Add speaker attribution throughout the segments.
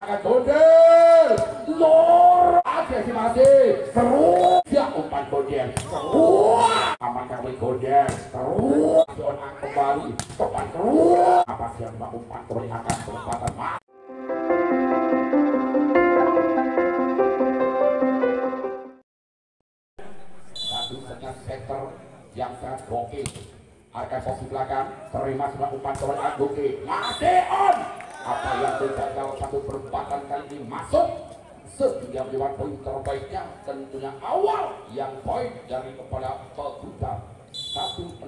Speaker 1: Angkat gondel lor aja sih masih terus ya umpan gondel terus aman kali gondel terus onak kembali umpan terus apa sih yang umpan kembali akan kesempatan satu setengah setter yang sangat gokil akan posisi belakang terima sebuah umpan kembali Aguki masih on apa yang terjadi satu perempatan kali ini masuk sehingga menjadi poin terbaiknya tentunya awal yang poin dari kepada Peguta 1-0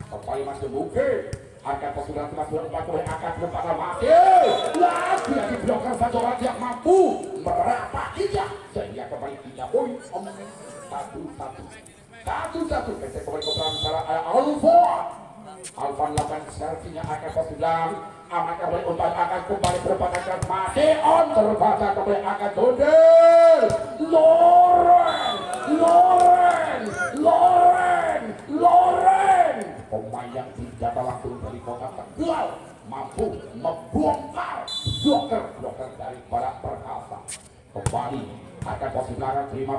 Speaker 1: kembali masih mungkin akan posisi masih umpan oleh akan perempatan masih lagi yang diblokir satu orang yang mampu merapatinya sehingga kembali 3 poin 1-1 PT kembali kebetulan salah Alvan lakukan servinya akan positif aman kembali umpan akan kembali berpatakan masih on terbaca kembali akan gondel Loren pemain yang dijata langsung dari kota Tegal mampu membongkar bloker dari para perkasa kembali akan posisi belakang terima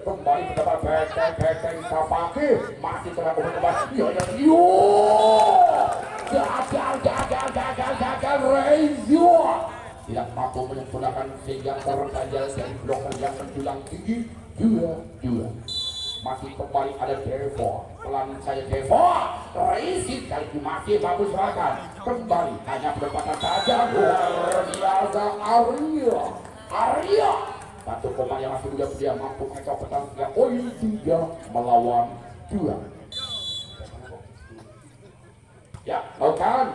Speaker 1: kembali mendapat benteng Sapaki masih tengah kembali gagal Rezio tidak mampu menyempurnakan sehingga terganjal dari bloker yang menjulang tinggi 2-2 masih kembali ada Devo pelan saya Devo Rezi kali ini masih bagus serahkan kembali hanya berdekatan saja luar biasa Arya satu pemain yang masih muda dia mampu mengecok petang 3 poin 3 melawan 2 ya bukan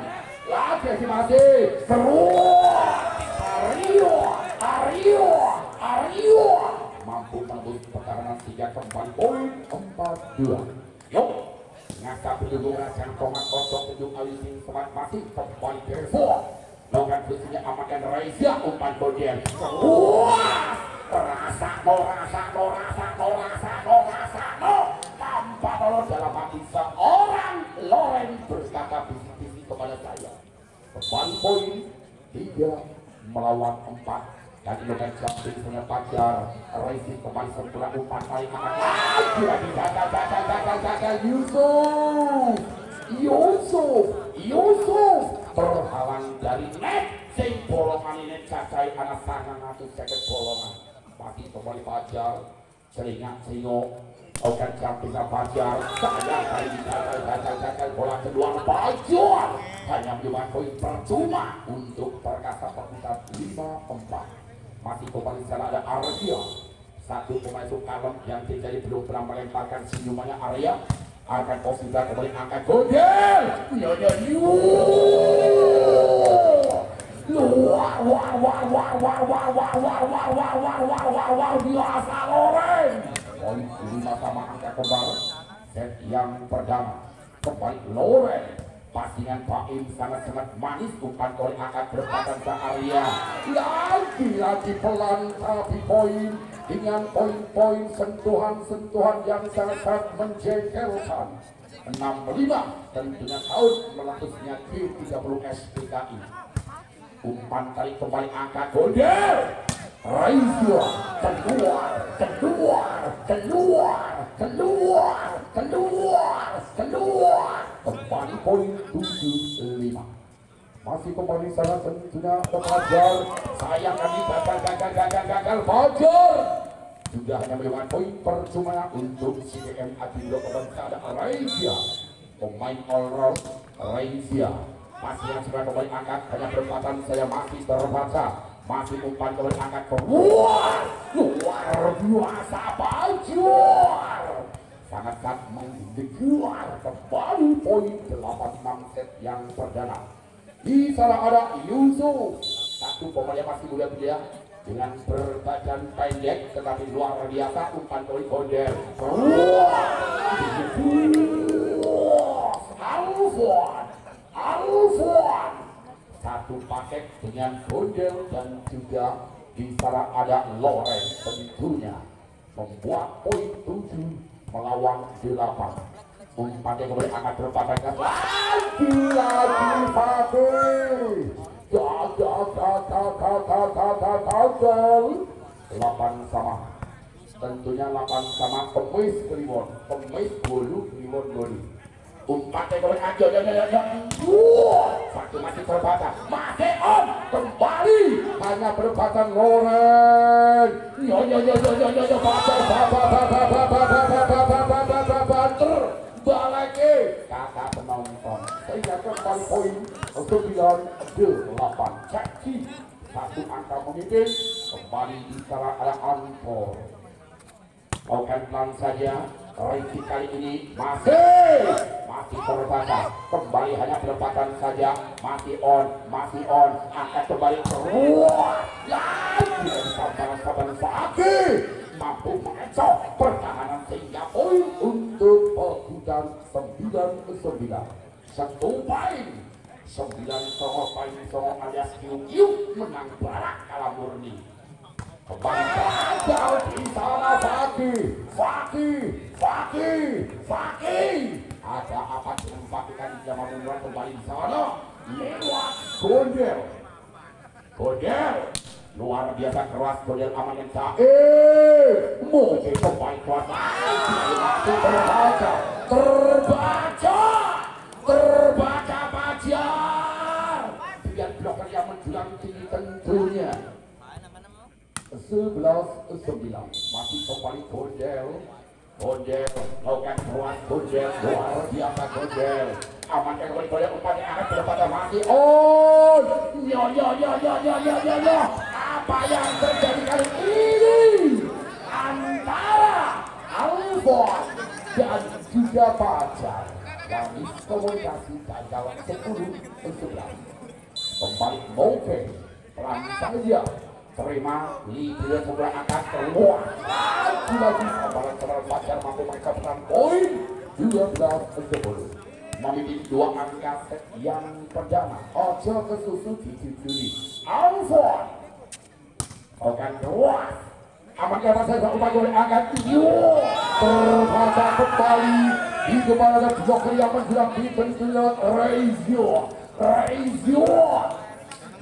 Speaker 1: lagi masih terus Arya mampu menembus pertahanan 3 kembali poin 4-2 yuk ngasa perlindungan cantongan kosong ujung alising semat masih kembali Devo lakukan fungsinya amankan Reza umpan gondel rasa tanpa tolong dalam hati seorang Loren berkata bisik-bisik kepada saya kembali poin 3 melawan 4 dan lakukan jumping punya Fajar Reza kembali sempurna umpan paling lagi gagal Yusuf terhalang dari net sing bolongan ini cacai anak tangan atau seket bolongan pasti kembali Fajar seringat singo okan bisa Fajar sayang kali ini gagal bola kedua Fajar hanya menjadi poin percuma untuk perkasa Peguta 5-4 masih kembali sana ada Arya satu pemain Sukalem yang jadi belum pernah melemparkan senyumannya Arya akan posisi kembali angkat gondel luar biasa Loren poin 5 sama angka kembar set yang pertama kembali Loren pasingan Baim sangat-sangat manis umpan oleh angkat berpadan ke Arya lagi pelan tapi poin dengan poin-poin sentuhan yang sangat menjengkelkan 65 tentunya tahun meletusnya G30 SPKI umpan kali kembali angkat gondel Reza keluar kembali poin 75 masih kembali sana tentunya ke Fajar sayang kali gagal Fajar juga hanya menyebabkan poin percuma untuk CDM Adindo kepada Reza pemain all-round Reza masih yang sudah kembali angkat hanya berempatan saya masih terbaca masih umpan kembali angkat keluar luar biasa Fajar sangat menggigil kembali poin 86 set yang perdana di sana ada Yusuf satu pemain yang masih muda dia dengan berbadan pendek tetapi luar biasa umpan kembali gondel Alfon satu paket dengan gondel dan juga di sana ada Loren tentunya membuat poin 7 melawan 8 umpannya kembali akan terpatahkan lagi Fatih gagal 8 sama. Tentunya 8 sama Kemis Kliwon, Kemis Bolu Kliwon Bolu. Umpat yang aja satu masih terbatas, masih on kembali hanya berbatan Loren. Balake kata penonton sehingga kembali poin 9-8 Ceki satu angka memimpin kembali bicara ada Anfor. Oke pelan saja. Raisi kali ini masih terbatas, kembali hanya perempatan saja, masih on, akan kembali keluar lagi sabar Saki mampu mengecoh pertahanan sehingga poin untuk pebutan 9-9 satu poin 9 alias Q menang barak kalah murni. Kembali gagal di sana Fakih. Ada apa dengan Fakih kan zaman memulai kembali di sana lewat Gondel. Luar biasa keras Gondel aman yang mungkin kembali keras terbaca Pajar. Biar bloker yang menjulang tinggi tentunya. 11-9 masih kembali Gondel lakukan keluar Gondel luar biasa Gondel amankan kembali Gondel umpannya akan berpada masih on apa yang terjadi kali ini antara Alfon dan juga Pajar yang miskomunikasi gagal 10-11 kembali Moke pelan saja terima lidah sebelah atas keluar lagi sambaran serangan Pajar mampu mencapai poin 12-10 memiliki 2 angka set yang perdana. Ojo kesusu dijujuli Alfon akan keluar aman kata saya upaya oleh angkat terbaca kembali di kepala dan joker yang menjelang di pensiun Reizio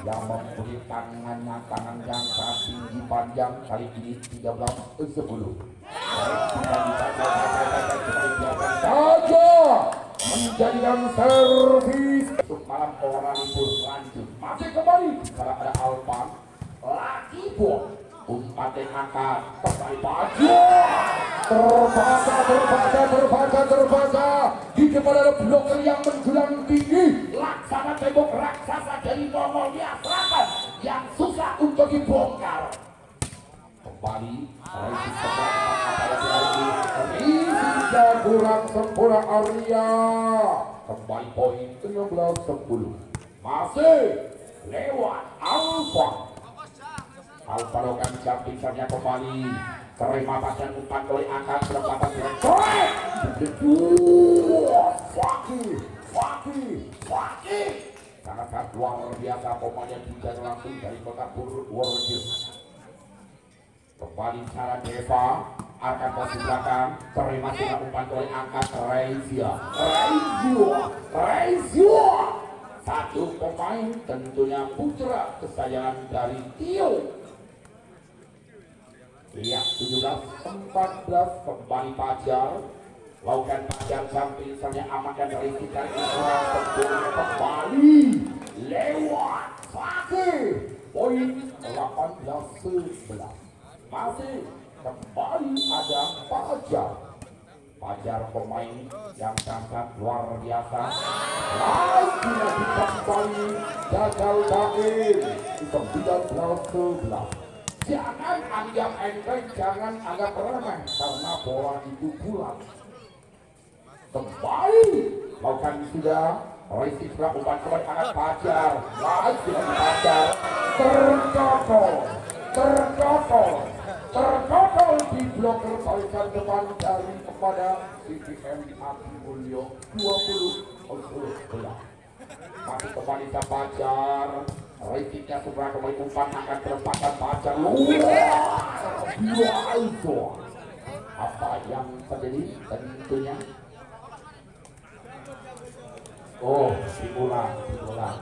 Speaker 1: yang memberi tangan yang sangat tinggi panjang kali ini 13-10 saja menjadikan servis untuk malam orang libur lanjut masih kembali karena ada Alpan lagi bom umpan angkat kembali terbaca di kepala ada bloker yang menjulang tinggi laksana tembok raksasa dari Mongolia Selatan yang susah untuk dibongkar kembali Raisi kurang sempurna Arya kembali poin 16-10 masih lewat Alfa lakukan jumpingsnya kembali terima pasien umpan oleh angkat berempatan dengan correct Fakih sangat luar biasa pemain yang juga langsung dari kota Purworejo kembali cara Deva akan posisi belakang terima dengan umpan oleh angkat Reizio satu pemain tentunya putra kesayangan dari Tio. Iya 17-14 kembali Pajar lakukan Pajar samping misalnya amankan dari kita kembali lewat Fakih poin 18-11 masih kembali ada Pajar pemain yang sangat luar biasa lagi kembali gagal baik 19-11 jangan anggap enteng, jangan anggap remeh karena bola itu bulat kembali lakukan sudah Raisi setelah umpan kembali anak Pajar lagi Pajar terkokol di bloker balikan depan dari kepada CPM Abi Mulyo 20-11 masih kembali ke Pajar Raisiknya sebelah kembali umpan akan terempatkan Pajar apa yang terjadi tentunya diulang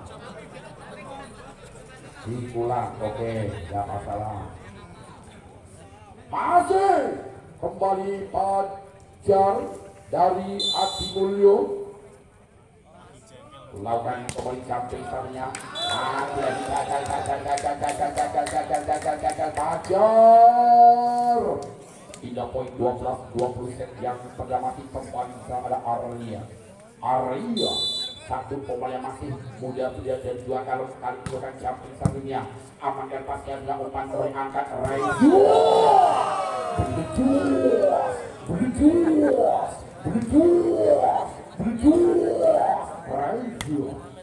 Speaker 1: diulang. Oke, nggak masalah. Masih kembali Fajar dari Adi Mulyo lakukan kembali jumping startnya. Gagal Fajar. Hingga poin 12-20 set yang terdapat kembali ada Arya. Satu pemain yang masih muda dan dua kali melakukan jumping startnya. Amankan pasnya dengan umpan angkat Raizu.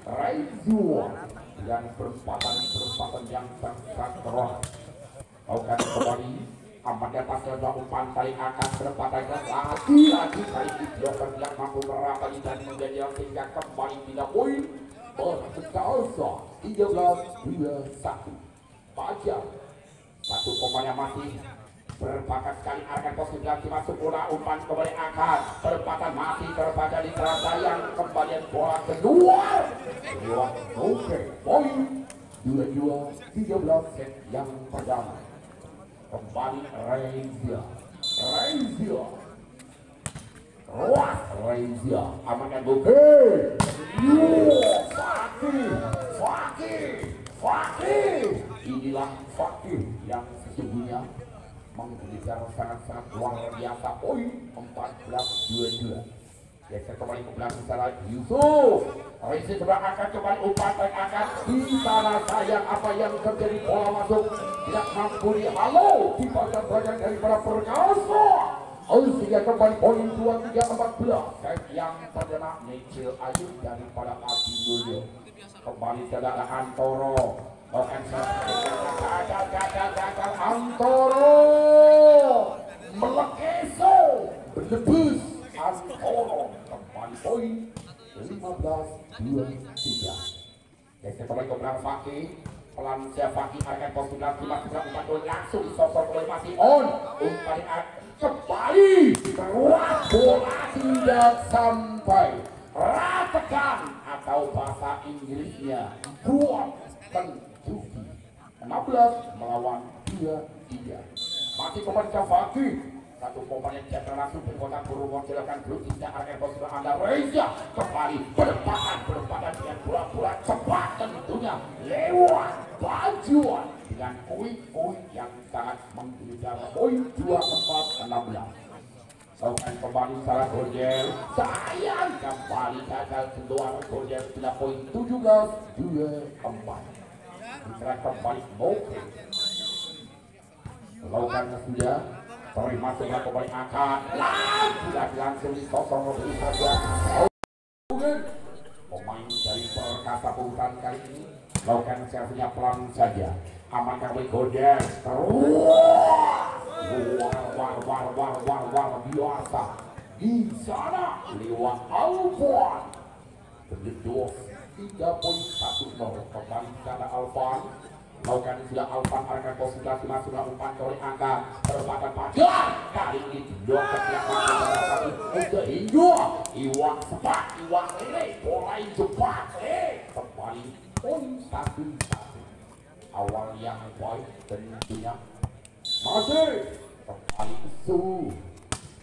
Speaker 1: Raizu dan perempatan yang sangat keras. Lakukan kembali amankan pasnya dengan umpan tarik angkat perempatan lagi kali ini dilakukan yang mampu merapat dan menjadi sehingga kembali tidak poin berskala 13-21. Fajar satu pemain yang masih berbakat sekali akan posisi lagi masuk bola umpan kembali angkat perempatan masih terbaca di serasa yang kembalian bola kedua. Oke, poin 22-13 set yang pertama. Kembali Reza amankan Bukit. Fakih. Inilah Fakih yang sesungguhnya mengejar sangat-sangat luar biasa. Poin 14-22. Geser kembali ke belakang sana Yusuf. Reza coba akan kembali umpan angkat di sana sayang apa yang terjadi bola masuk tidak mampu dihalau di bagian dari para Perkasa. Sehingga kembali poin 23-14. Set yang perdana Necil Ayu daripada Adi Mulyo. Kembali ada Antoro. Gagal Antoro. Melekeso. Berlebus Antoro. Kembali poin 15-23. Geser kembali ke belakang Fakih. Pelan Fakih akan posisi lagi masih umpan langsung disosok oleh masih on. Umpan kembali keluar bola tidak sampai ratakan atau bahasa Inggrisnya buat pencuci 16 melawan 23. Masih kembali Fakih satu pemain yang jatuh langsung berkotak berumur silakan belum tidak akan posisi Anda Reza kembali berdepan dengan bola-bola cepat tentunya lewat bajuan dengan poin yang sangat menggelitar poin 24-16. Lakukan kembali salah Gorjel sayang kembali gagal keluar Gorjel sudah poin 17-24. Bicara kembali Moke lakukan sudah terima sebelah kembali angkat lagi langsung disosong lebih saja pemain dari Perkasa Puluhan kali ini lakukan servisnya pelan saja amankan oleh Gorjel war biasa di sana lewat Alvan berdua 3.10 kembali sana Alvan lakukan sudah Alvan akan konsentrasi masuk umpan oleh angka perempatan Fajar kali ini dokter yang masuk untuk Iwang cepat Iwang ini bola cepat kembali poin 1-1 awal yang baik tentunya masih kembali isu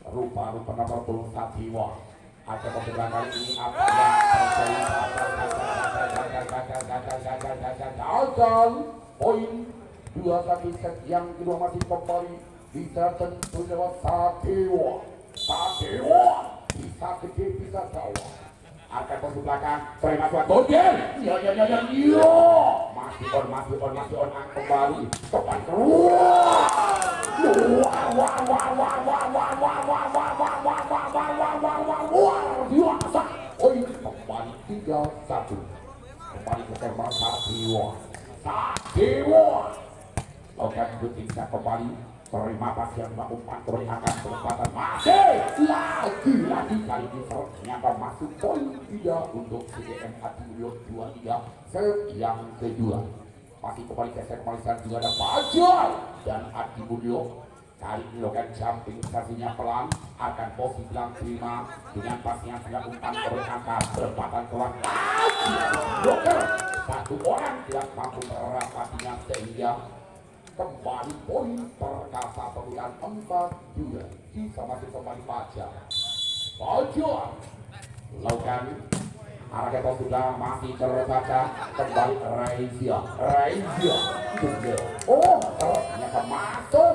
Speaker 1: rupa-rupa nomor 21 ada pembelaan kali ini apa yang gagal poin 21 set yang kedua masih kembali bisa tentunya Sadewa bisa gede bisa jauh akan posisi belakang terima suat Gorjel masih on kembali tepat biasa poin kembali 3-1 kembali ke tembak Sadewa oke bisa kembali terima pasien umpan kembali akan kesempatan masih lagi kali ini ternyata masuk poin 3 untuk CDM Adi Mulyo 23 set yang kedua masih kembali ke set kembali juga ada Fajar dan Adi Mulyo kali ini lokan jumping stasinya pelan akan posisi bilang terima dengan pasnya sudah umpan kembali angkat berempatan keluar lagi satu orang tidak mampu merapatinya sehingga kembali poin Perkasa Pemuda 4-2 bisa masih kembali Fajar lakukan arah kita sudah masih terbaca kembali Raizia oh ternyata masuk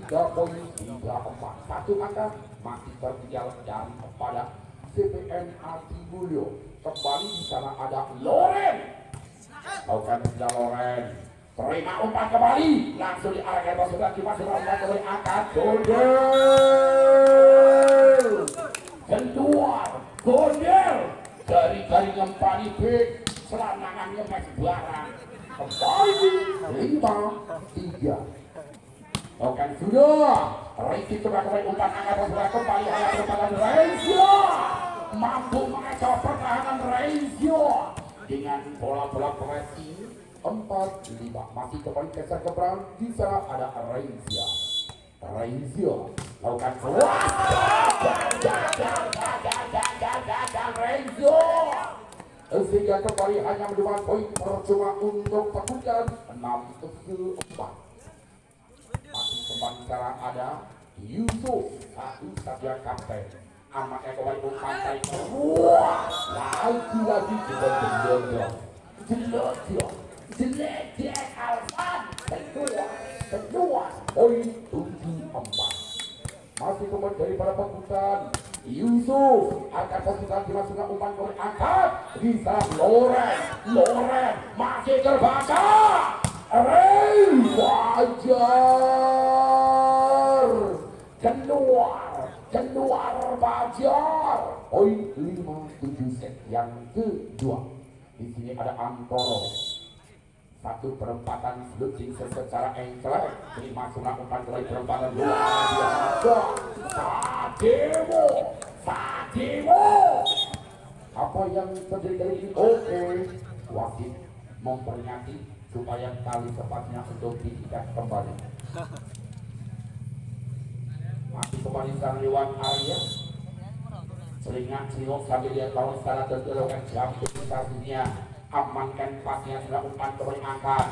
Speaker 1: 3 poin 3-4 satu angka masih tertinggal dari kepada CPN Atibulyo. Kembali di sana ada Loren lakukan Loren terima umpan kembali langsung diarahkan masuk lagi masih umpan kembali angkat Gondel dari jaringan Panibek selanangannya masih barang kembali 5-3 oke sudah Ricky coba kembali umpan angkat bola kembali hanya kepada Raizio mampu mengacau pertahanan Raizio dengan bola-bola pressing 4-5 masih kembali geser ke belakang di sana ada Raizio lakukan Raizio sehingga kembali hanya mendapat poin percuma untuk Pegunungan 6-4 masih kembali sekarang ada Yusuf satu saja kapten amatnya kembali umpan tarik lagi jelek Alvan kedua poin 7-4 masih kembali daripada Pegunungan Yusuf akan posisikan dimasukkan umpan kembali angkat bisa Loren masih terbaca Fajar keluar Fajar poin 5-7 set yang kedua di sini ada Antoro satu perempatan looking secara engklek terima sunat umpan kembali perempatan luar biasa Sadewo apa yang terjadi dari ini oke wasit memperingati supaya kali sepatnya untuk diikat kembali masih kembali sang lewat Arya seringat Cino sambil dia lawan secara terjelakan jam stasiunnya amankan pasnya sudah umpan kembali angkat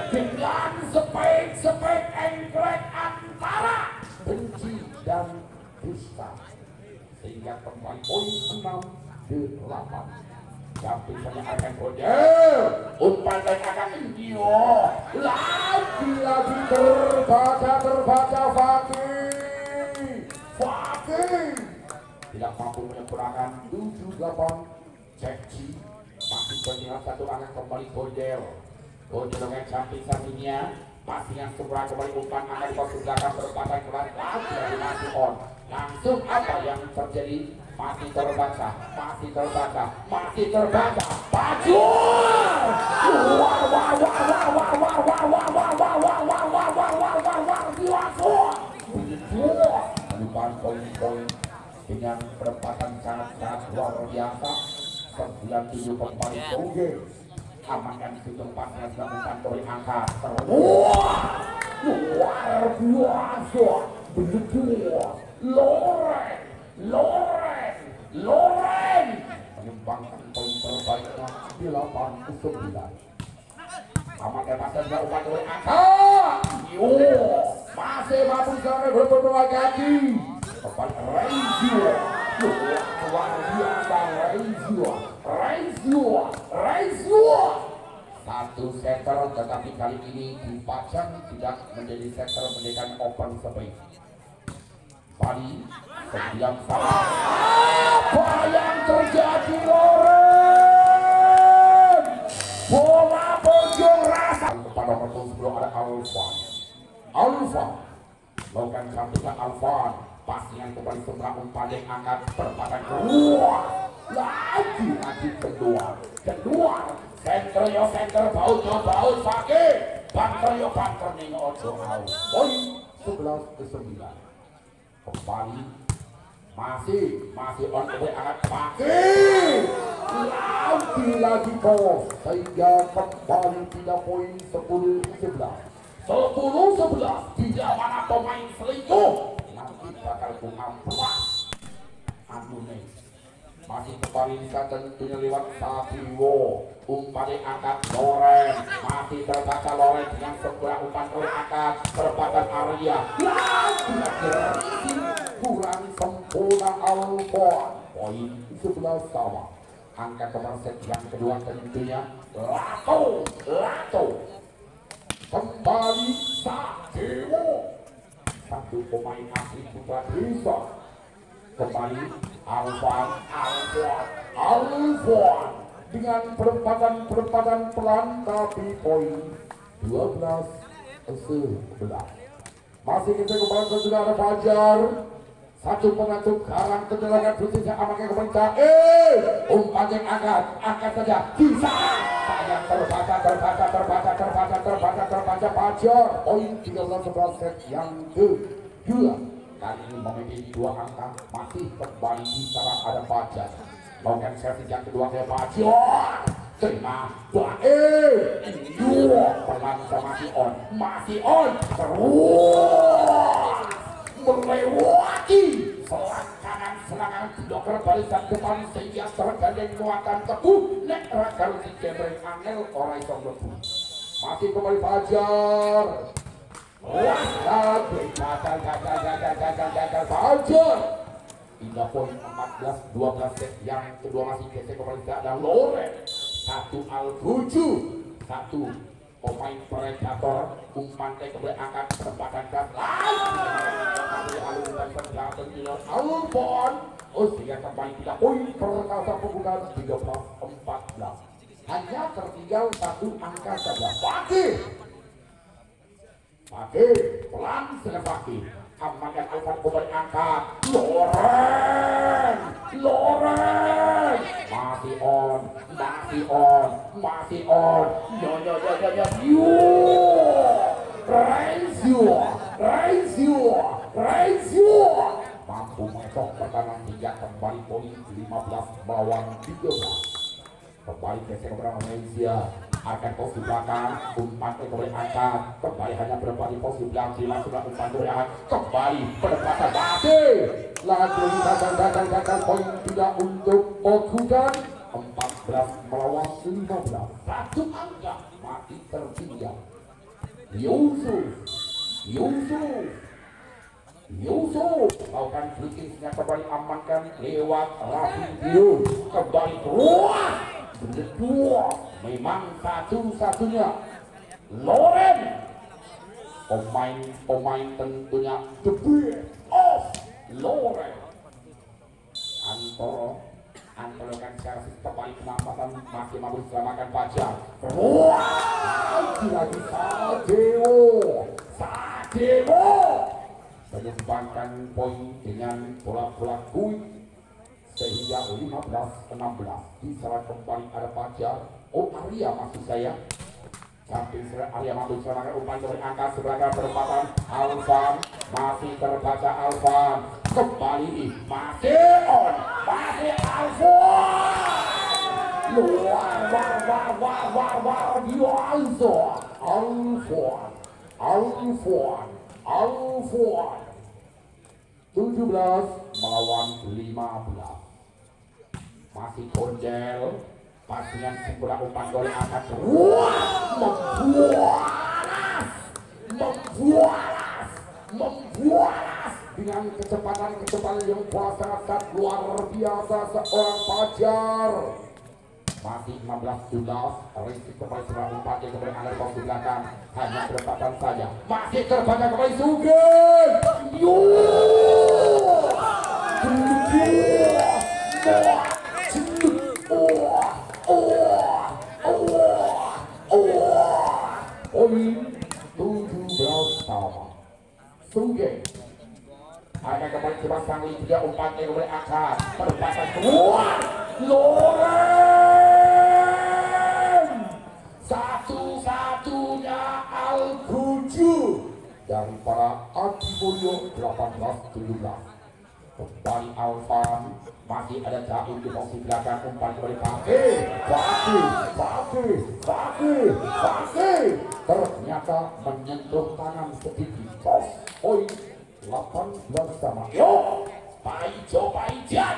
Speaker 1: dengan spek engklek antara Benci dan Dusta sehingga kembali poin 6-8 tapi saya akan kode umpan dan akan lagi terbaca Fakih tidak mampu menyempurnakan 7-8 Cekci masih berjalan satu angka kembali Gondel dengan samping sampingnya masih yang sebelah kembali umpan akan di belakang perempatan keluar lagi dari masih on langsung apa yang terjadi masih terbaca poin-poin dengan perempatan sangat luar biasa 97 kembali Oge amankan di tempatnya dilakukan oleh angka luar biasa begitu Loren menyumbangkan poin terbaiknya 8-9 amankan pasnya dilakukan oleh angka masih mampu sampai berpenuh kaki kepada Raizio luar biasa Raizio satu setter tetapi kali ini dipajang tidak menjadi setter menjadikan open space Bali sedang sama apa yang terjadi Loren bola berujung rasa kepada nomor 10 ada Alvan lakukan sampingnya Alvan pasnya kembali sebelah umpan yang angkat perempatan lagi kedua center baut Fakih banter ning ojo out poin 11-9 kembali masih on kembali angkat Fakih lagi bos sehingga kembali 3 poin 10-11 tidak mana pemain selingkuh nanti bakal bunga puas anu nih masih kembali bisa tentunya lewat Sabiwo. Umpannya angkat Loren, masih terbaca Loren dengan sebuah umpan angkat perempatan Arya. Kurang sempurna Alfon. Poin 11 sama. Angka nomor set yang kedua tentunya Lato kembali Sadewo, satu pemain asli Putra Desa. Kembali Alfon dengan perempatan pelan tapi poin 12-11. Masih kita kembali ke saudara Fajar. Satu pengatur karang tendangan khususnya amaknya kemenca. Umpan yang angkat saja bisa. Sayang terbaca Fajar. Poin 13-11 set yang kedua. Kali ini memiliki dua angka masih kembali di sana ada Fajar. Melakukan servis yang kedua ke Fajar. Terima dua pelan masih on terus melewati serangan dokter barisan depan sehingga tergandeng muatan teguh nek kalau si Cebreng angel orang iso mlebu. Masih kembali Fajar. Gagal Fajar. Hingga poin 14-12 set yang kedua masih gesek kembali ada Loren. Satu Al-Buju, satu pemain predator umpan kembali angkat perempatan gas Alfon. Sehingga kembali tidak poin perkasa pembukaan 13-14. Hanya tertinggal satu angka saja. Fakih pelan dengan Fakih. Amankan Alfon kembali angkat Loren masih on Raizio mampu mengetok pertahanan hingga kembali poin 15 melawan 13. Kembali ke seberang Malaysia akan posisi belakang umpan kembali angkat kembali hanya berbalik posisi belakang langsung umpan berat kembali pendekatan lagi gagal poin tidak untuk Okugan 14 melawan 15. Satu angka mati tertinggal. Yusuf melakukan free-kicknya kembali amankan lewat Rafidio kembali keluar berdua memang satu-satunya Loren pemain tentunya the best of Loren. Antoro kan servis kembali penempatan masih mampu diselamatkan Fajar. Lagi Sadewo menyumbangkan poin dengan bola-bola kuit sehingga 15-16 diserang kembali ada Fajar. Arya maksud saya. Samping Arya mampu diselamatkan umpan berangkat sebagai perempatan Alfan masih terbaca Alfan kembali masih on Alfon 17 melawan 15. Masih Kondel pasingan sempurna umpan gol angkat membualas dengan kecepatan yang sangat luar biasa seorang Fajar. Masih 16-17 Rizky kembali sebuah umpan yang kembali angkat posisi belakang hanya berdekatan saja masih terbaca kembali Sugeng poin 17 sama Sugeng akan kembali dipasang tiga umpan yang kembali angkat perempatan keluar Loren satu-satunya Al-Buju dari para Adipolyo 18-17. Kembali Alfan masih ada Jaim di posisi belakang umpan kembali Fakih ternyata menyentuh tangan sedikit. Poin 18 sama. Paijan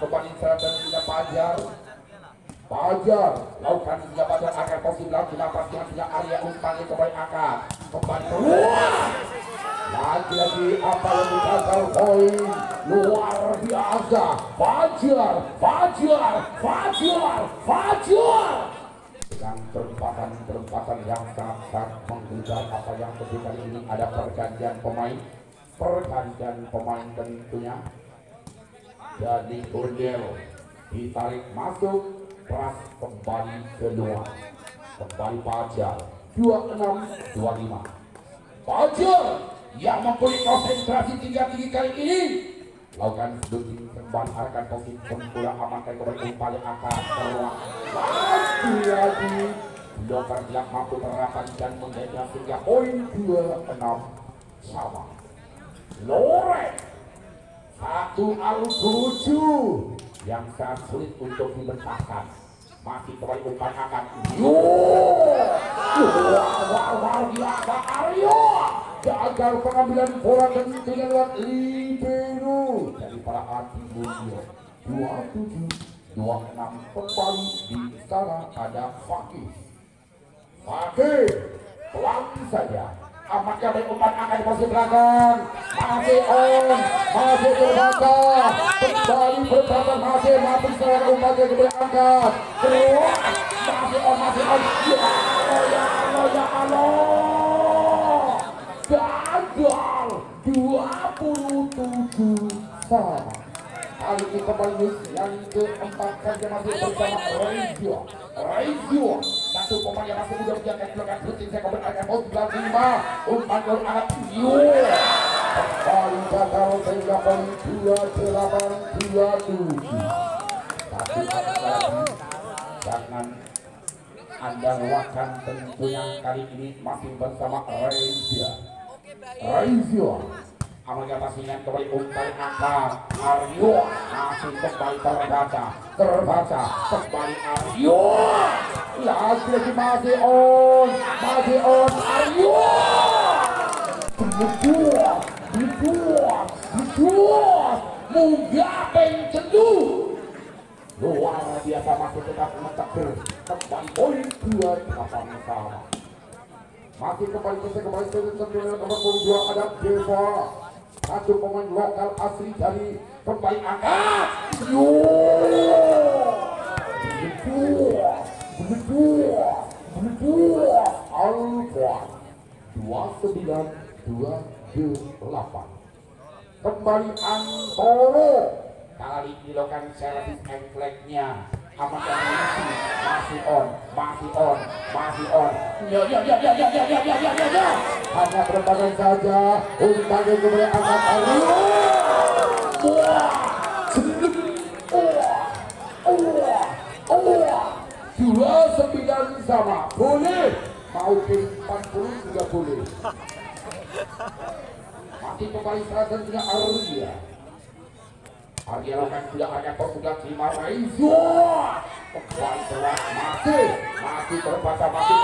Speaker 1: kembali seratan punya Fajar. Fajar lakukan punya Fajar akan posisi langsung napasnya punya Arya umpannya kembali akan kembali keluar. Lagi-lagi apa yang gagal poin luar biasa. Fajar dengan perempatan yang sangat menggugah. Apa yang terjadi kali ini ada pergantian pemain tentunya. Jadi Gundel ditarik masuk, Pras kembali kedua, kembali Fajar 26-25. Fajar yang mempunyai konsentrasi tinggi kali ini lakukan shooting kembali arahkan posisi bola amankan kembali umpan yang akan keluar. Lagi Dokter tidak mampu merapat dan menjaga sehingga poin 26 sama. Loren 1 alus 7 yang sangat sulit untuk dibentangkan. Masih kembali umpan akan biasa Aryo gagal pengambilan bola dan dengan lewat libero dari para Adi Mulyo. 27-26 kembali di sana ada Fakih pelan saja amatnya dari umpan akan posisi belakang masih masih terbaca kembali berbatas masih secara umpannya ke belakang keluar masih gagal 27 sama. Kali ini kembali yang keempat saja masih bersama Raizio satu pemain yang masih muda menjaga belakang shooting saya kembali akan mau 95 umpan gol alat kembali gagal sehingga poin 28-27. Tapi jangan Anda luahkan tentunya kali ini masih bersama Raizio amalnya pasingan kembali umpan angka Aryo masih kembali terbaca kembali Aryo lagi masih on Aryo dibuat munggah pencendu luar biasa masih tetap menceker kembali poin 28 sama. Masih kembali nomor 22 ada Deva, satu pemain lokal asli dari kembali angkat. Alfa 29-28. Kembali Antoro kali ini dilakukan servis engkleknya. Amat masih on. Ya. Hanya berbadan saja. Umpannya kemudian angkat Aryo. 29 sama. Boleh. Mau ke 40 juga boleh. Masih kembali seratan punya Arya lakukan tidak ada pemuda terima Raizo kembali telah masih terbaca masih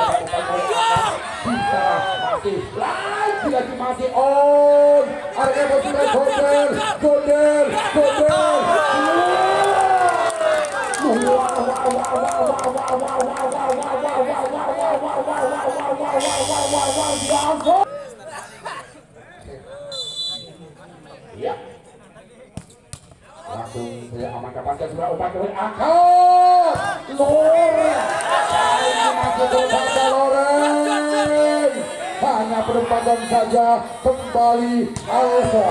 Speaker 1: masih on Arya bersudah Gonder ya langsung saya amankan pasca sudah umpan kembali angkat Loren masih terbaca Loren hanya perempatan saja kembali Alfa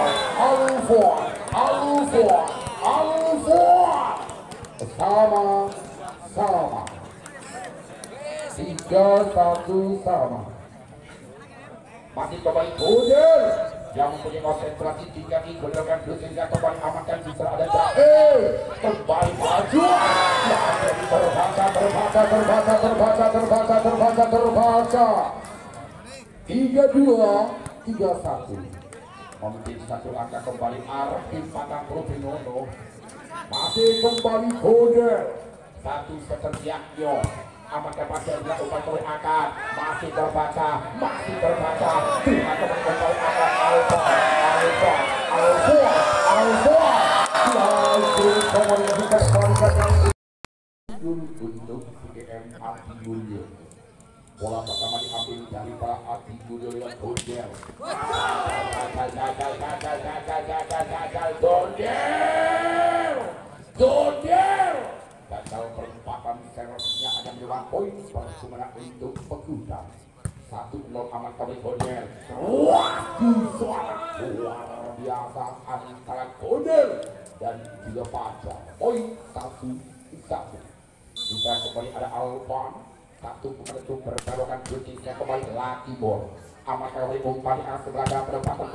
Speaker 1: sama 3-1 sama. Masih kembali Gundel yang mempunyai konsentrasi tinggi menggunakan blue sehingga kembali amankan bisa ada kembali maju terbaca 3-2-3-1 memimpin satu angka kembali Arvin Patangkro Binono masih kembali Gundel satu seterjangnya amankan pasca dilakukan oleh akan masih terbaca dengan teman kembali akan Alfa langsung komunikasi pertandingan untuk GM Adi Yulyo. Bola pertama diambil dari para Adi Yulyo lewat Dondel. Dondel gagal perempatan, servisnya hanya menyebar poin percuma untuk Peguda. 1-0 aman kami Dondel. Waduh, suara luar biasa antara Dondel dan juga Fajar. Poin 1-1. Juga kembali ada Alvan. Satu penentu bertaruhan bunyinya kembali Lucky Ball. Amat kembali umpan yang sebelah penempatan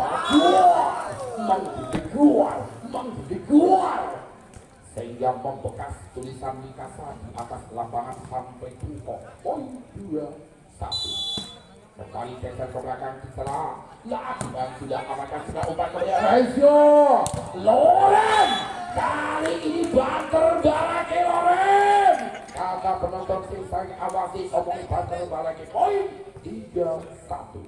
Speaker 1: menggigit sehingga membekas tulisan Mikasa di atas lapangan sampai tungkok. Poin 2-1. Kembali geser ke belakang di sana. Dan sudah amankan sudah umpan kembali Rezio Loren. Kali ini banter balaki Loren. Kata penonton sisanya awasi omongin banter balaki. Poin 3-1.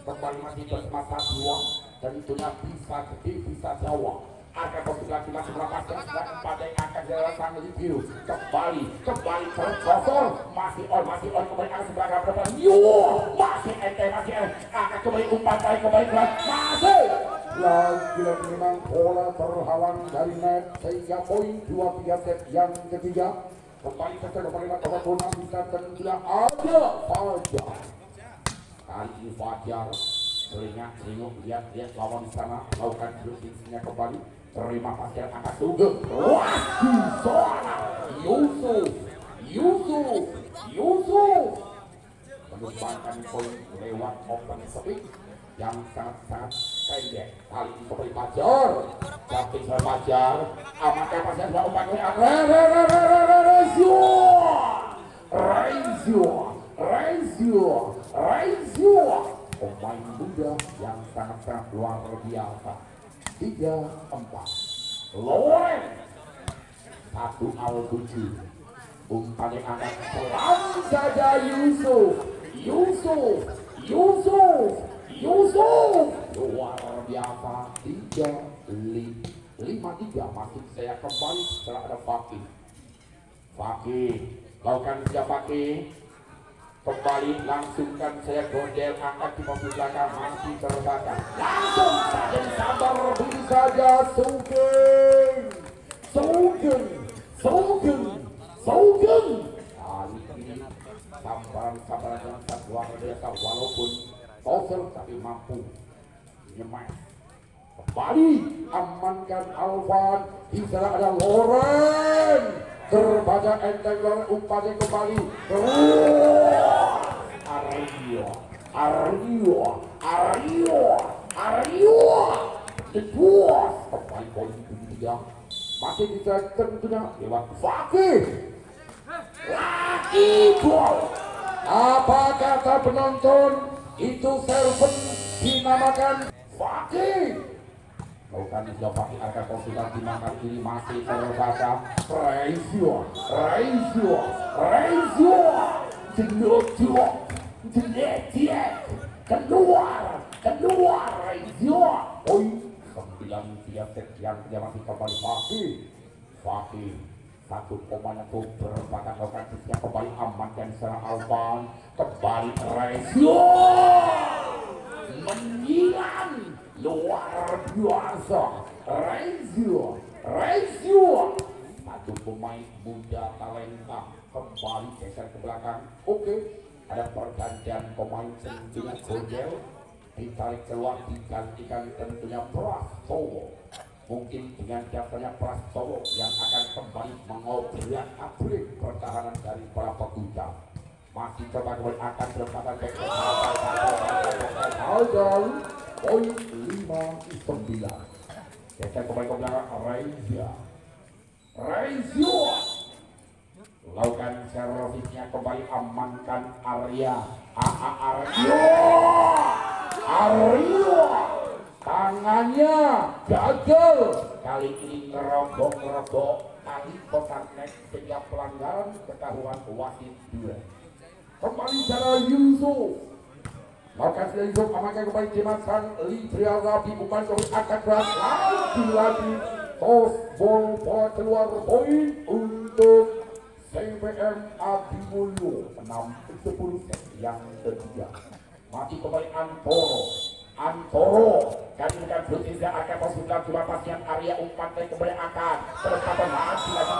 Speaker 1: Kembali masih bersama Satwa. Tentunya bisa gede bisa Jawa. Akan lagi masih melepaskan sebelah pada yang akan jalan sang review. Kembali tercosor masih on kembali akan sebelah berdepan. Masih ente akan kembali umpan kembali kelas masih lagi memang bola terhalang dari net sehingga poin 2-3 set yang ketiga. Kembali kembali bola bisa tentunya ada Fajar. Kali ini Fajar seringat lihat lawan di sana lakukan dribblingnya kembali. Terima pasir angkat sugeng. Waduh, seorang Yusuf menumpangkan poin lewat open speed yang sangat pendek. Kali ini kembali Fajar. Tapi Fajar amatnya pasir sudah umpan Rezio pemain muda yang sangat luar biasa. 3-4 Loren 1-7 umpan yang akan selang saja Yusuf luar biasa. 3-5 masih saya kembali setelah ada Fakih lakukan siap Fakih. Kembali langsungkan saya Dondel angkat di mobil belakang masih terbakar. Langsung saja sabar beri saja Sugeng. Kali ini sambaran yang sangat luar biasa walaupun toser tapi mampu nyemak. Kembali amankan Alvan. Di sana ada Loren. Terbaca enteng Loren umpannya kembali. Aryo the Dwarf kembali poin 3 masih bisa tentunya lewat Fakih. Lucky Ball. Apa kata penonton? Itu serven dinamakan Fakih. Lakukan sudah Fakih akan konsultasi maka ini masih terbaca Rezio keluar Rezio. Poin 9-3 set yang dia masih kembali Fakih 1,1 berbakat lokasinya kembali aman dan serang Alvan. Kembali Rezio menyilang luar biasa. Rezio satu pemain muda talenta kembali geser ke belakang. Oke, ada pergantian pemain tentunya Dondel ditarik keluar digantikan tentunya Prastowo. Mungkin dengan datanya Prastowo yang akan kembali mengobrak-abrik pertahanan dari para Peguda. Masih coba kembali akan berkata Aldan. Poin 5-9. Geser kembali ke belakang Rezio lakukan servisnya kembali amankan Aryo tangannya gagal. Kali ini ngerobok kali kotak sehingga pelanggaran ketahuan wasit 2. Kembali cara Yusuf maka sudah Yusuf amankan kembali jemasan Librial Rabi umpan kembali akan keras lagi tos bola keluar poin untuk CPM Adimulyo 6-10 set yang ketiga. Masih kembali Antoro kali dengan Brutisa akan posisikan cuma pasien Arya umpan kembali akan terus masih lagi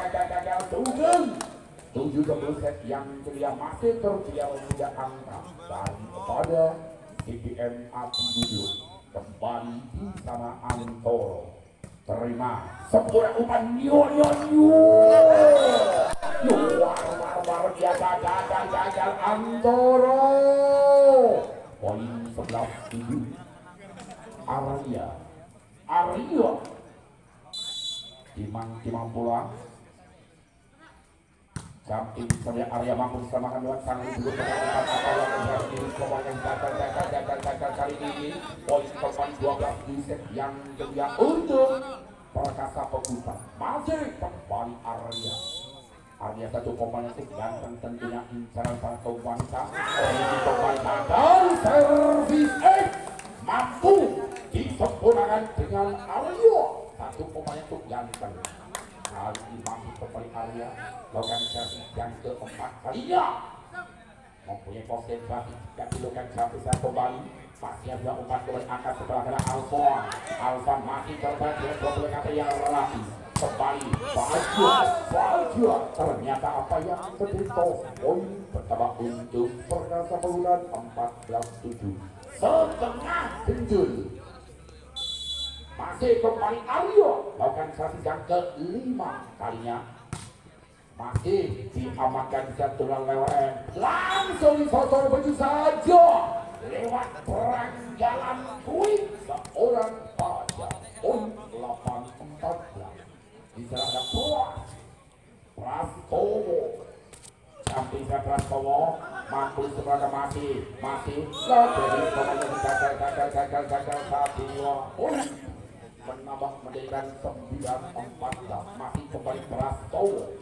Speaker 1: gagal Sugeng 7-10 set yang kedua masih terbiar tidak angka dari kepada CPM Adimulyo kembali di sana Antoro terima sebuah umpan luar biasa gagal Antoro poin 11-7 Arya Timang bola samping sampai Arya mampu disamakan dengan sang dulu pertandingan gagal kali ini poin korban 12 di set yang kedua untuk Perkasa Pegutan masih kembali Arya satu pemain yang ganteng tentunya incaran para kaum wanita dan servis mampu disempurnakan dengan Arya satu pemain yang ganteng kali ini mampu kembali Arya melakukan servis yang keempat kalinya mempunyai konsentrasi dan dilakukan servis yang kembali masih ada umpan kembali angkat setelah kena Alfon masih terbaik dengan 20 kata yang relatif kembali Bajwa ternyata apa yang terjadi poin pertama untuk Perkasa Pegutan 14-7 setengah genjul masih kembali Arya melakukan servis yang kelima kalinya masih diamankan di satu lewat langsung disosor baju saja lewat perang jalan kuit seorang Pajar poin 8-14 di sana ada Prastowo samping Prastowo mampu sebagai masih dari gagal Satrio menambah menjadikan 9-14 masih kembali Prastowo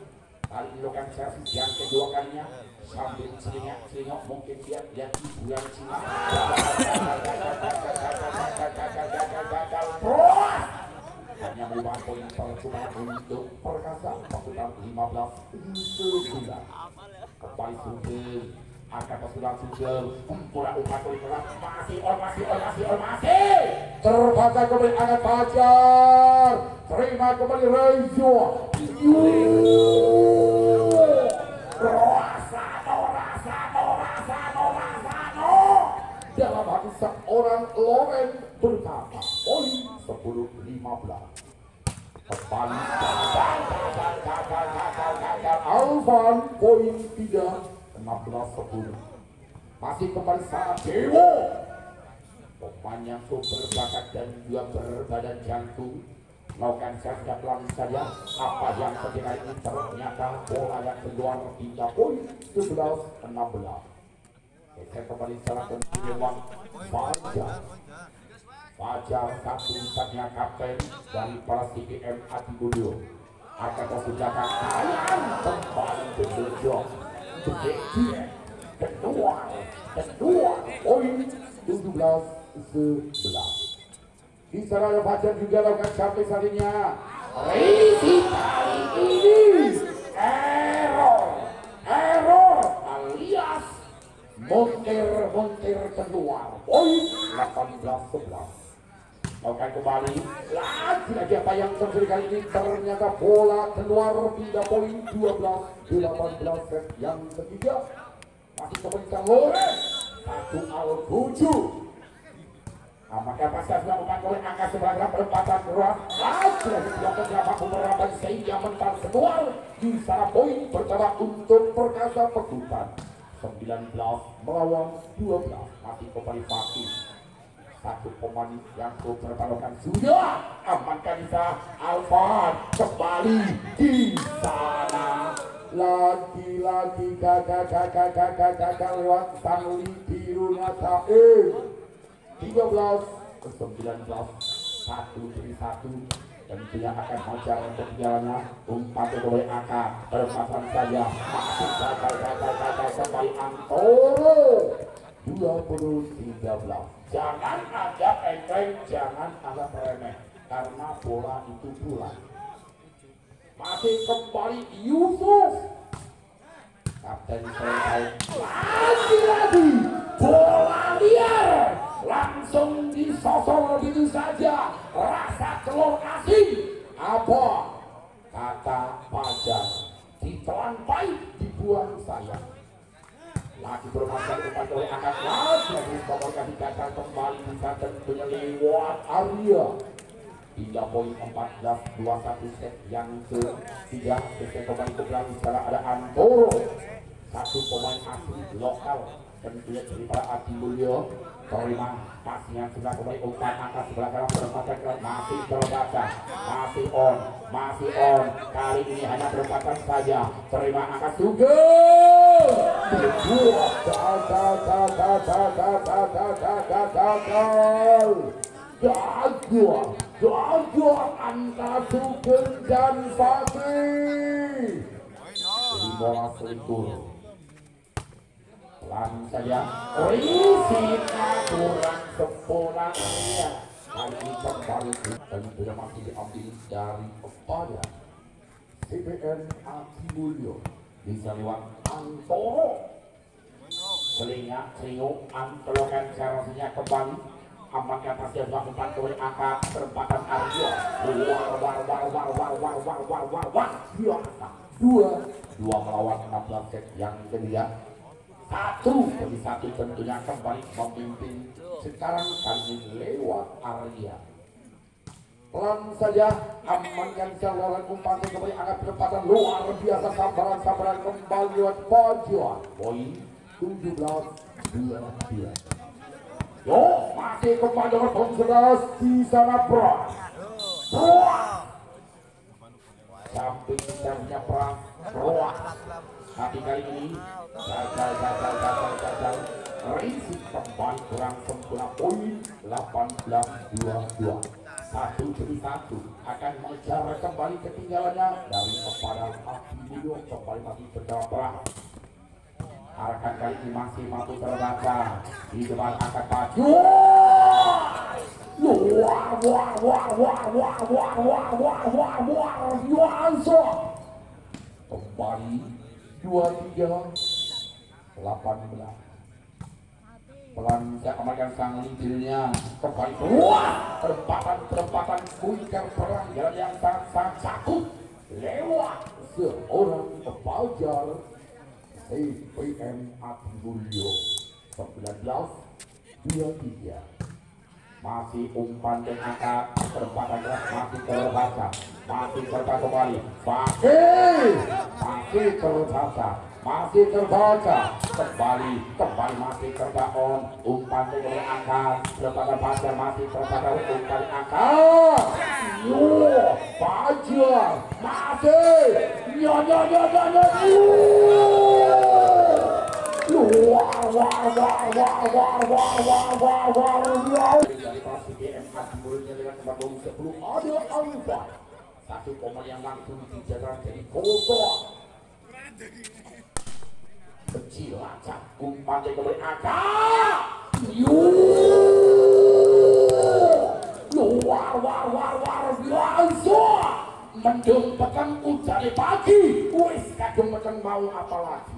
Speaker 1: kali dilakukan servis yang kedua kalinya sambil selingok mungkin dia hiburan Cina hanya merubah poin percuma untuk Perkasa Pegutan 15-9 kembali Sugeng akan pasukan Sugeng pura umpan keras masih terbaca kembali angkat Pajar terima kembali Rejo Rasano dalam hati seorang Loren berkata poin 10-15 kembali gagal Alvan poin 3 16-10 masih kembali saat Dewo pemain yang berbakat dan juga berbadan jantung melakukan servis pelan saja apa yang terjadi ini ternyata bola yang keluar 3 poin 11-16 saya kembali salah tentunya Fajar satu-satunya kapten dari para CPM Adimulyo akan tersudakan kalian kembali berjejak kedua poin 17-11 di sana ada Fajar juga lakukan sampai sarinya Risi kali ini error alias montir keluar poin 18-11 Oke kembali lagi apa yang terjadi kali ini ternyata bola keluar 3 poin 12-18 set yang ketiga masih kementerian Loren 1-7 maka pasca sudah memantau angka sebelah perempatan berat lagi dilakukan beberapa sehingga mental semua di sana poin pertama untuk Perkasa Pegutan 19 melawan 12 masih kembali Fakih satu pemain yang berpalokan sudah amankan bisa Alvan kembali di sana lagi gagal lewat Stanley biru Nasaim 13-19 1 dari 1 tentunya akan hajar untuk jalannya umpan oleh Aka perempatan saja masih gagal kembali Antoro 20-13 jangan ada enteng jangan ada remeh karena bola itu bulat. Masih kembali Yusuf, kapten selesai lagi bola liar langsung disosol begitu saja, rasa telur asin. Apa kata Fajar? Ditelan pahit, dibuang sayang. Lagi bermasalah kepada oleh angkat lagi, terus komunikasi gagal kembali bisa tentunya lewat Arya. Hingga poin 14-21 set yang ketiga. Set kembali ke belakang sekarang ada Antoro, satu pemain asli lokal tentunya daripada Adi Mulyo. Terima pasnya sudah kembali umpan angkat sebelah kanan berempatan masih terbaca, masih on. Kali ini hanya berempatan saja. Terima angkat juga. Gagal antara Sugeng dan Fatih. Jadi bola selingkuh. Pelan saja, risiknya kurang sempurna. Kali ini kembali dan sudah masih diambil dari kepada CBN Adi Mulyo. Bisa lewat Antoro. Selinga, Trio, Antoro kan seharusnya kembali. Amankan pasir dua umpan kembali angkat perempatan Aryo. Biasa. Dua melawan 16 set yang kedua. 1-1 tentunya kembali memimpin sekarang kali ini lewat Arya. Pelan saja amankan saluran umpan kembali angkat perempatan luar biasa, sabaran kembali lewat Fajar. Poin 17-22. Yo, masih kembali berpenggeras di sana Pras. Samping jamnya Pras. Tapi kali ini gagal. Risik kembali kurang sempurna, poin 18-22. 1-1 akan mengejar kembali ketinggalannya dari kepada Adi Mulyo. Kembali masih berjalan perang. Arahkan kali ini masih mampu terbaca di depan angkat maju. Yuanso kembali 23-18. Pelan saya amalkan sang lidilnya kembali perempatan kuikan perang jalan yang sangat sakut lewat seorang Fajar. CBN Adi Mulyo 19-23. Masih umpan dan angkat perempatan keras masih terbaca, masih terbaca kembali. Masih terbaca kembali masih terbaon umpan dengan angkat perempatan Fajar masih terbaca umpan angkat. Fajar masih satu pemain yang langsung dijaga jadi kotor kecil aja umpan kembali angkat mendung petang ujari pagi wis kadung petang mau apa lagi.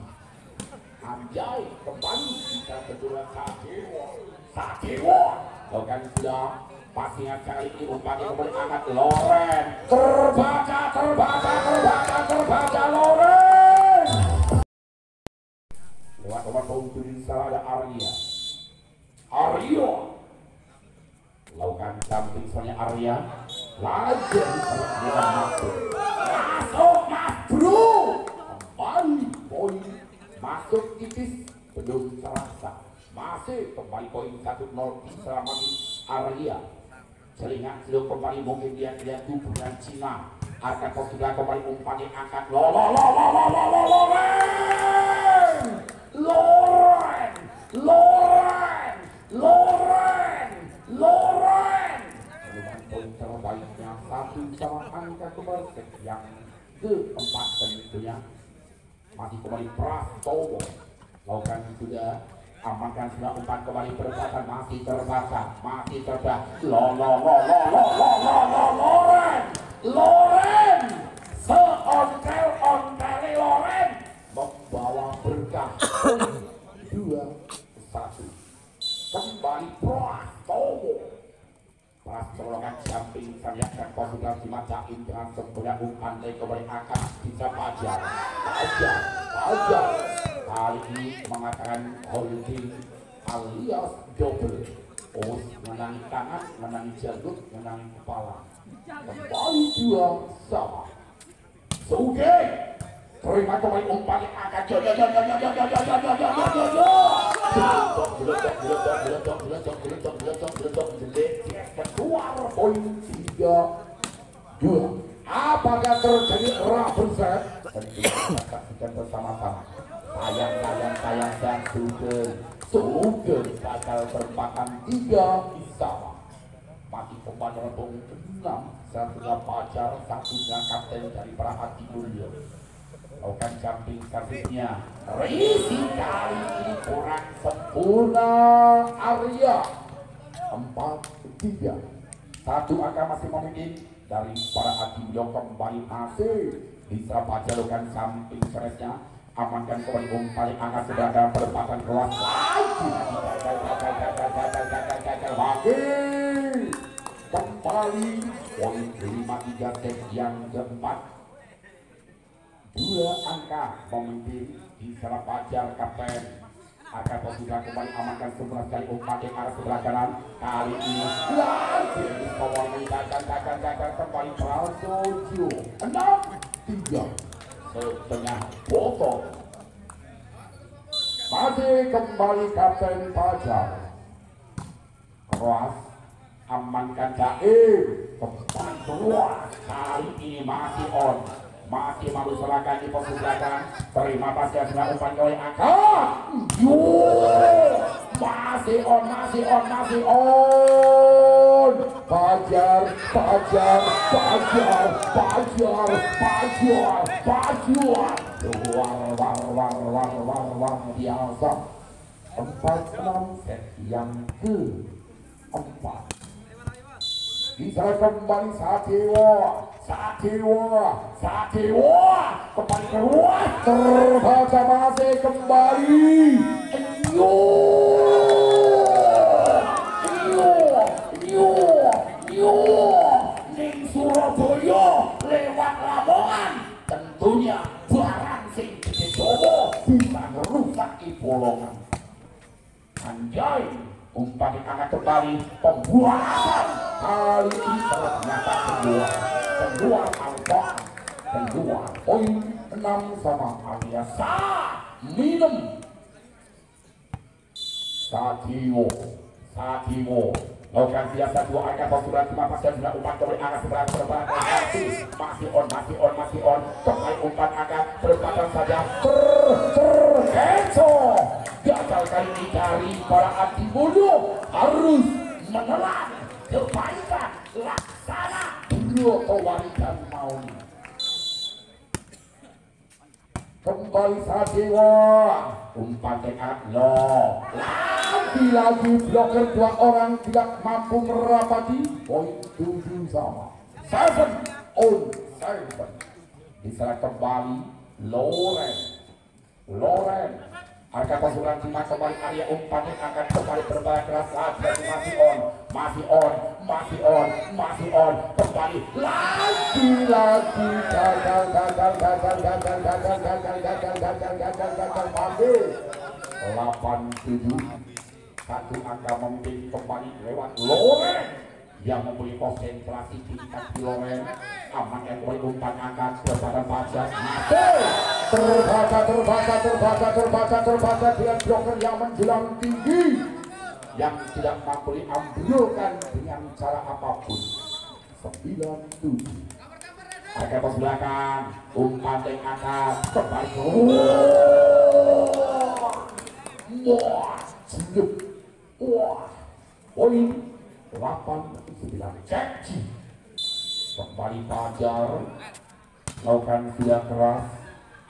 Speaker 1: Anjay kembali kita berdua Sadewo bukan sudah pastinya kali ini umpannya kembali angkat Loren terbaca Loren lewat nomor punggung di salah ada Aryo lakukan samping soalnya Arya lagi masuk mas bro kembali poin masuk tipis belum terasa masih kembali poin 1-0 selama Arya selingan belum kembali mungkin dia tidak hubungan Cina akan sudah kembali umpannya angkat Loren poin terbaiknya satu sama angka kembali yang keempat tentunya masih kembali Prastowo lakukan sudah amankan sudah umpan kembali perempatan masih terbaca Loren seontel-ontel Loren membawa berkah 2-1 kembali Prastowo pas colongan samping sanyakan konsultasi macain dengan sebenarnya umpan dari kembali akan bisa Fajar kali ini mengatakan holding alias double menang tangan, menang jalur, menang kepala kembali 2-2 Suge terima kembali umpan akan keluar poin 3-2 apakah terjadi rubber set dan kita saksikan bersama-sama sayang dan Sugeng bakal perempatan 3 sama masih kembali poin 6 satunya Fajar satunya kapten dari para hati mulia lakukan jumping servisnya Risi kali ini kurang sempurna Arya 4-3 satu angka masih memimpin dari para hati mulia kembali masih bisa Fajar lakukan jumping servisnya amankan kembali paling angka sedang perempatan kelas lagi kembali poin 5-3 set yang keempat 2 angka memimpin di salah Fajar kapten akan posisi kembali amankan sempurna sekali umpan yang arah sebelah kanan kali ini lagi gagal kembali Prasojo 6-3 setengah botol masih kembali kapten Fajar keras amankan Jaim kembali keluar kali ini masih on masih mampu serahkan di posisi belakang terima pasca sebelah umpan oleh angkat masih on Fajar war biasa 4-6 set yang keempat bisa kembali Sadewa kembali keluar terbaca masih kembali Ning Surabaya lewat Lamongan tentunya barang sing dicoba bisa merusak bolongan anjay umpan akan kembali pembuatan kali ini ternyata kedua angka kedua poin 6 sama alias minum Satiwo lakukan biasa 2 angka posturan 5 pasca sudah umpan kembali angka sebelah perempatan masih on kembali umpan angka perempatan saja Enzo gagal kali ini dari para anti bodoh harus menelan kebaikan laksana dua kewarisan mau kembali Sadewa umpan tekad lagi bloker 2 orang tidak mampu merapati poin 7 sama 7 diserang kembali Loren angka pasukan 5 kembali Arya umpan yang akan kembali berbalik keras lagi masih on kembali lagi gagal mandi 8-7 satu angka memimpin kembali lewat Loren yang mempunyai konsentrasi tingkat di Loren aman yang kembali umpan angkat kepada Fajar terbaca dengan bloker yang menjulang tinggi yang tidak mampu diambilkan dengan cara apapun 9-7 agak pos belakang umpan yang angkat kembali poin 8-9 cek kembali Fajar lakukan sudah keras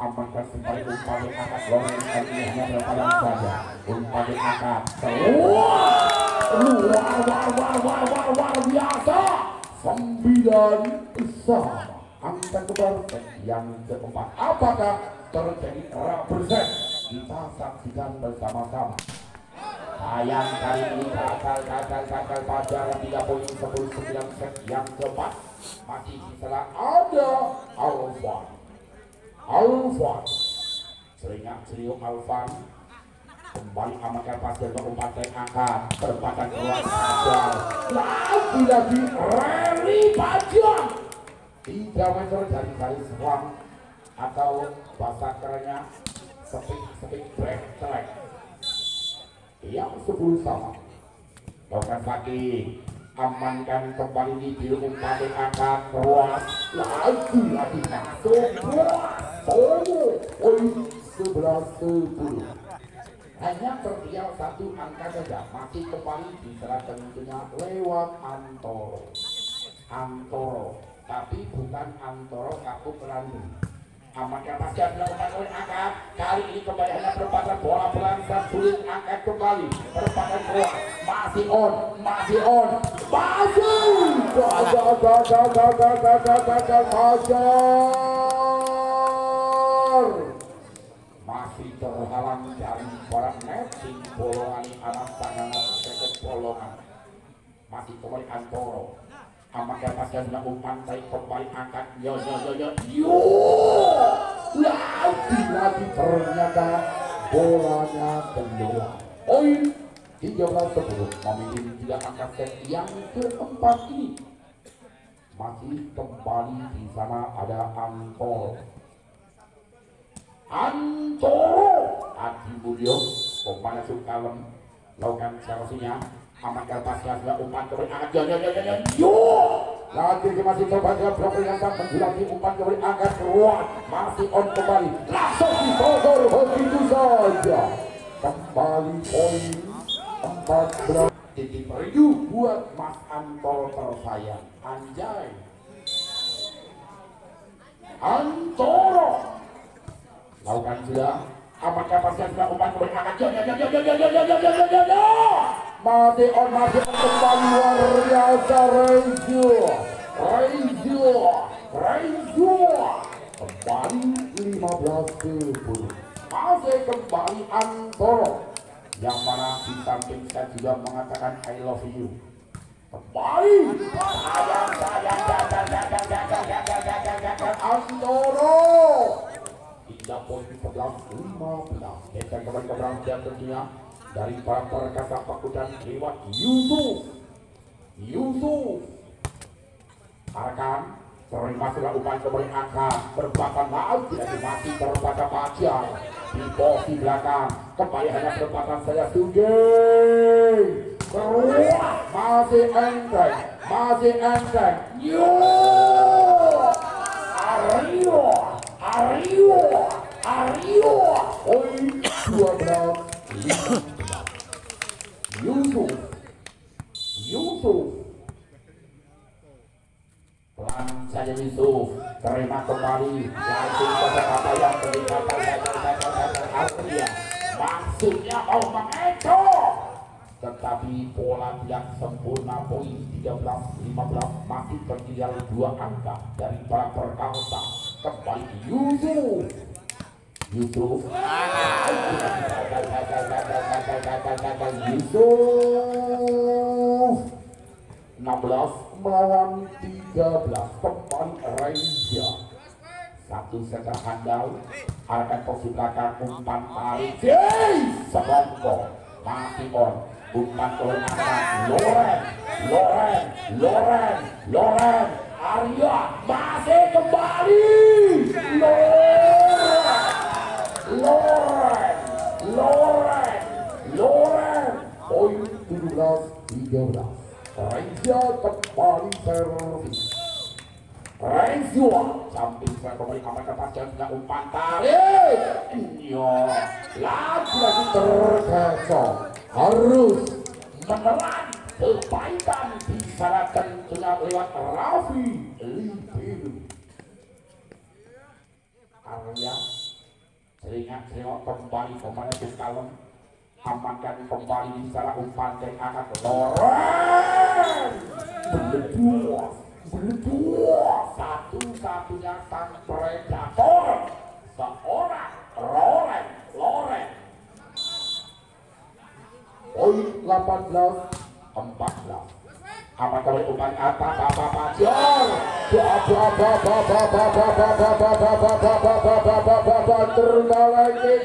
Speaker 1: amankan kembali umpan di angkat Loren kali ini hanya berpadang saja umpan di angkat luar biasa 9 besar angka kembali yang keempat. Apakah terjadi represent? Kita saksikan bersama-sama. Sayang kali ini gagal pada 3 poin 10-9 set yang keempat. Masih setelah ada Alvan Seringak Alvan kembali amankan pas dan umpan angkat perempatan keluar Fajar lagi Rally Fajar 3 meter dari garis ruang atau bahasa kerennya speed break track yang 10 sama. Lakukan lagi amankan kembali di umpan angkat keluar lagi masuk poin 11-10 hanya terdiam 1 angka saja masih kembali diserahkan tentunya lewat Antoro tapi bukan Antoro Kapuk Randu. Amankan pasca dilakukan oleh angkat kali ini kembali hanya perempatan bola belangsang sulit angkat kembali perempatan keluar masih on masih terhalang dari para netting bolongan anak tangan seket bolongan masih kembali Antoro. Amankan pasca sudah umpan tarik kembali angkat yo lagi ternyata bolanya kendor poin 13-10 memiliki 3 angka set yang keempat ini masih kembali di sana ada Antoro Adi Mulyo pemain kalem lakukan servisnya amankan pasca sudah umpan kembali angkat yo lagi masih terbaca profil yang tak menjulangi umpan kembali angkat keluar masih on kembali langsung disodor begitu saja kembali poin 14 titik review buat Mas Antoro tersayang anjay Antoro lakukan sudah amankan pasca sudah umpan kembali angkat masih on kembali luar biasa Reizio kembali 15-10 masih kembali Antoro yang mana di samping saya juga mengatakan I love you kembali sayang Antoro 3 poin 11-15 kita kembali ke berangkat tentunya dari para perkasa pakudan lewat Yusuf akan terima sudah umpan kembali angkat perempatan maaf tidak mati terbaca Fajar di posisi belakang kembali hanya perempatan saya Sugeng keluar masih enteng Aryo poin 12 Yusuf pelan saja Yusuf terima kembali yaitu apa yang terlihat Arya maksudnya mau mengecoh tetapi pola tidak sempurna poin 13-15 masih tertinggal 2 angka dari para perkasa kembali Yusuf 16 melawan 13 kembali Reza 1 setter handal arahkan posisi belakang umpan tarik sebongkong masih on umpan keluar Loren Arya masih kembali Loren poin 17-13 Reza kembali servis Reza samping saya kembali amankan pasca tidak umpan tarik lagi terkecoh harus menelan kebaikan disarankan dengan lewat Raffi Libiru Arya Seringat kembali pemain kalem. Amankan kembali di salah umpan dan akan Loren berdua satu-satunya sang predator seorang Loren. Poin 18-14. Aman kembali umpan atas Fajar. Terbalik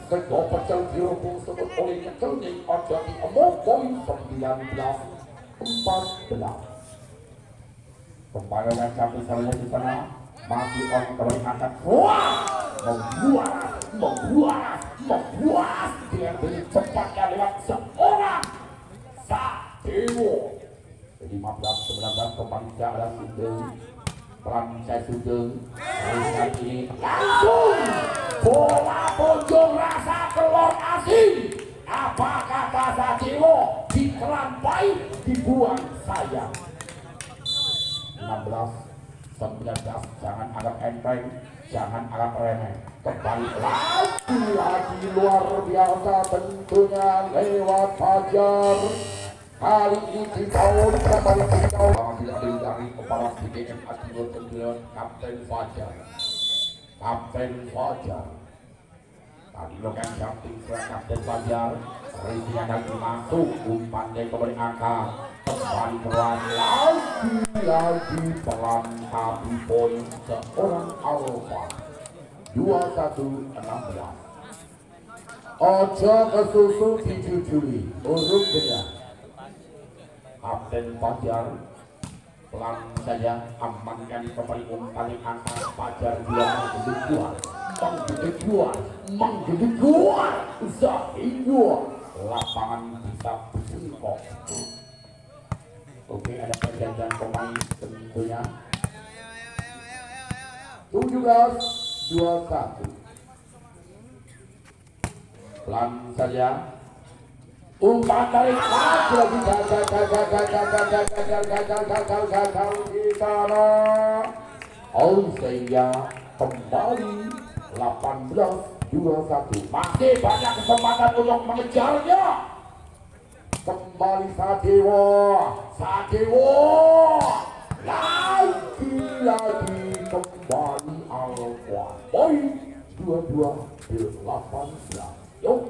Speaker 1: Kedua pecel dirubung sebut oleh kecelnya ada di poin 19-14. Pembayangan satu salahnya di sana masih orang kembali angkat membuat dengan begitu cepatnya lewat seorang Sadewo. 15-19 kembali ke arah Sugeng. Peran saya Sugeng kali ini langsung bola pojok rasa telur asin. Apa kata Sadewo? Dikelampai, dibuang sayang. 16-19, jangan anggap enteng, jangan anggap remeh. Kembali lagi luar biasa tentunya lewat Fajar. Kali ini di tahun kembali kita diambil dari kepala BDM Adigo Tenggelam Kapten Fajar. Tadi lokan jumping serang Kapten Fajar. Risian lagi masuk umpan dari kembali angka. Kembali pelan lagi pelan tapi poin seorang Alfa 21-16. Ojo kesusu dijujuri urut dia. Kapten Fajar pelan saja amankan kembali umpan angka. Fajar juga menggigit gua sehingga lapangan bisa berjengkok. Oke, ada pergantian pemain tentunya. 17-21. Pelan saja umpan dari gagal di sana. Sehingga kembali 18-21. Masih banyak kesempatan untuk mengejarnya. Kembali Sadewo lagi kembali Alfa. Poin 22-18. Yuk,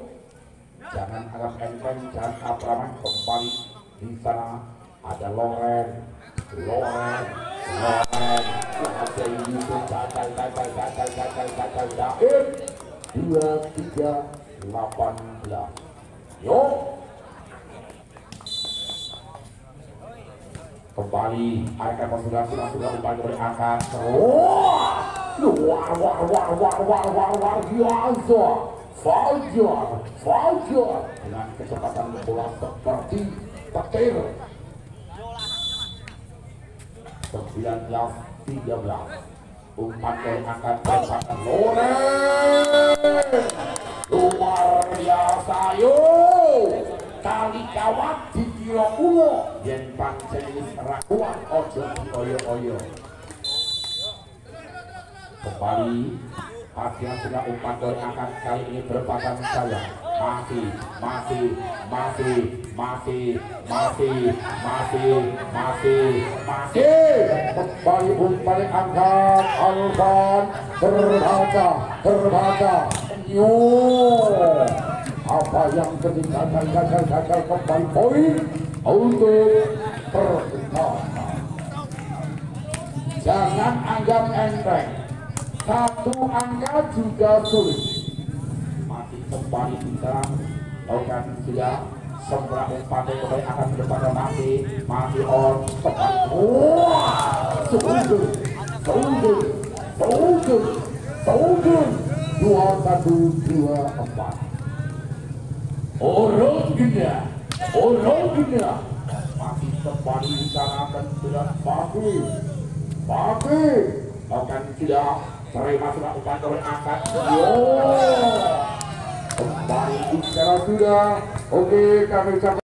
Speaker 1: jangan anggap enteng, jangan apraman. Kembali di sana ada Loren. Ada ini gagal 23-18. Yuk, kembali akan masuk sudah umpan berangkat. Luar biasa. Fajar dengan kecepatan bola seperti petir. 19-13. Umpan berangkat berangkat Loren. Luar biasa yuk. Tali kawat dikira ulo yen pancen rakuan ojo oyo. Kembali Pasien sudah umpan berangkat kali ini berpasang saya. Masih kembali umpan angkat Alvan terbaca. Apa yang ketika gagal kembali poin untuk pertama. Jangan anggap enteng. Satu angka juga sulit. Masih kembali bisa lakukan sudah sembrang umpan kembali akan berpada masih on tepat. Sungguh 21-24. Orang gila masih kembali di sana dan sudah Fakih akan sudah terima sudah umpan kembali angkat. Kembali bicara sudah. Oke, kami ucapkan